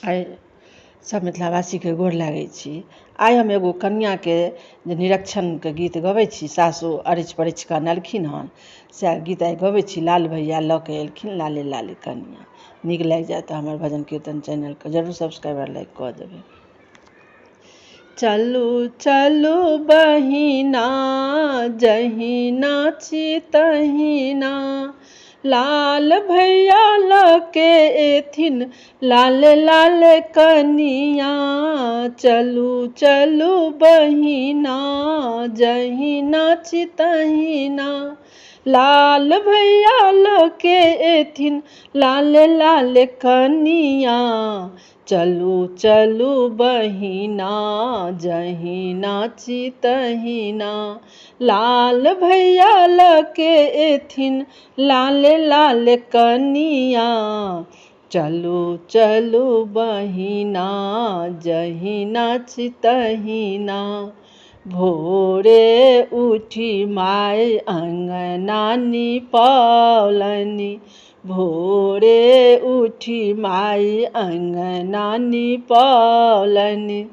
आइ सब मिथिलावासी के गोर लागै छी। आइ हम एगो कनिया के जे निरक्षण के गीत गबै छी, सासु अरिछ परिछ कऽ अनलखिन हन, सएह गीत आइ गबै छी। लाल भैया लऽ के एलखिन लाले लाले कनिया। नीक लागि जाए तऽ हमर भजन कीर्तन चैनल के जरूर सब्सक्राइब लाइक कऽ देबै। चलू चलू बहिना जहिना छी तहिना, लाल भैया लऽ के एथिन लाले लाले कनिया। चलू चलू बहिना जहिना छी तहिना, लाल भैया लऽ के एथिन लाले लाले कनिया। चलू चलू बहिना जहिना छी तहिना, लाल भैया लऽ के एथिन लाले लाले कनिया। चलू चलू बहिना जहिना छी तहिना, भोरे उठी माय अंगना निपौलनि। भोरे उठी माय अंगना निपौलनि,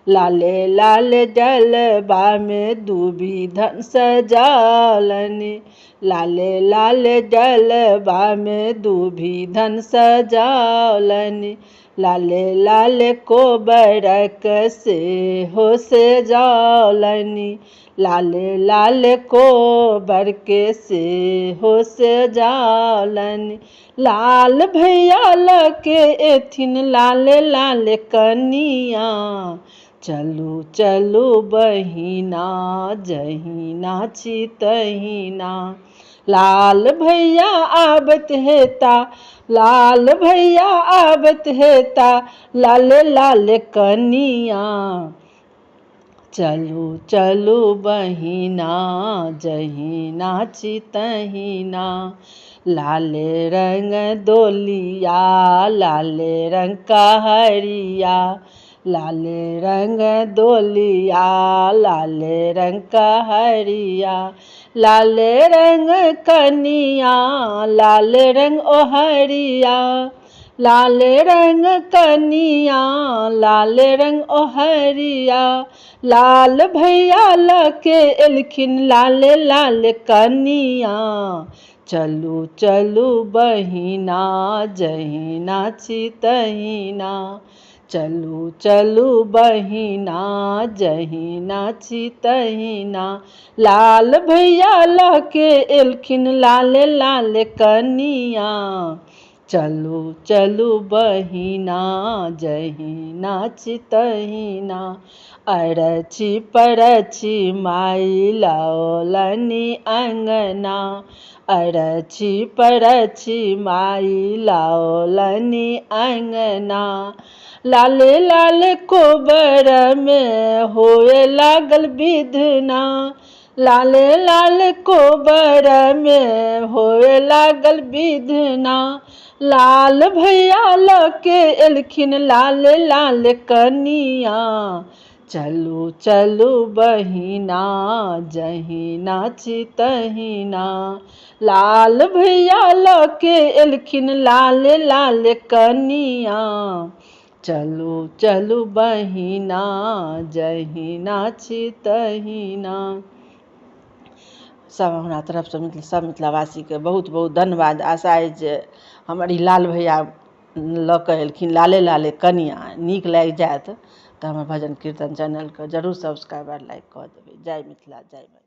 लाले लाले डलबा में दूबी धन सजौलनि। लाले लाले डलबा में दूबी धन सजौलनि, लाले लाले कोबरक सेहो सजौलनि। लाले लाले कोबर के सेहो सजौलनि, लाल भैया लऽ के एथिन लाले लाले कनिया। चलू चलू बहिना जहिना छी तहिना, लाल भैया आबत हेता लाल भैया आबत हेता लाले लाले कनिया। चलू चलू बहिना जहिना छी तहिना, लाले रंग डोलिया लाले रंग कहरिया। लाले रंग डोलिया लाले रंग कहरिया, लाले रंग कनिया लाले रंग ओहरिया। लाले रंग कनिया लाले रंग ओहरिया, लाल भैया लऽ के एलखिन लाले लाले कनिया। चलू चलू बहिना जहिना छी तहिना, चलू चलू बहिना जहिना छी तहिना, लाल भैया लऽ के एलखिन लाले लाले कनिया। चलू चलू बहिना जहिना छी तहिना, अरछि परछि माय लाओलनि अंगना। अरछि परछि माय लाओलनि अंगना, लाले लाले कोबर में होए लागल विधना। लाले लाले कोबर में होए लागल विधना, लाल भैया लऽ के एलखिन लाले लाले कनिया। चलू चलू बहिना जहिना छी तहिना, लाल भैया लऽ के एलखिन लाले लाले कनिया। चलू चलू बहिना जहिना छी तहिना। सब हमरा तरफ से सब मिथिलावासी के बहुत बहुत धन्यवाद। आशा है जे हमर ई लाल भैया लऽ के एलखिन लाले लाले कनिया नीक लागि जाएत तऽ हमर भजन कीर्तन चैनल के जरूर सब्सक्राइब लाइक कऽ देबै। जय मिथिला जय मैथिली।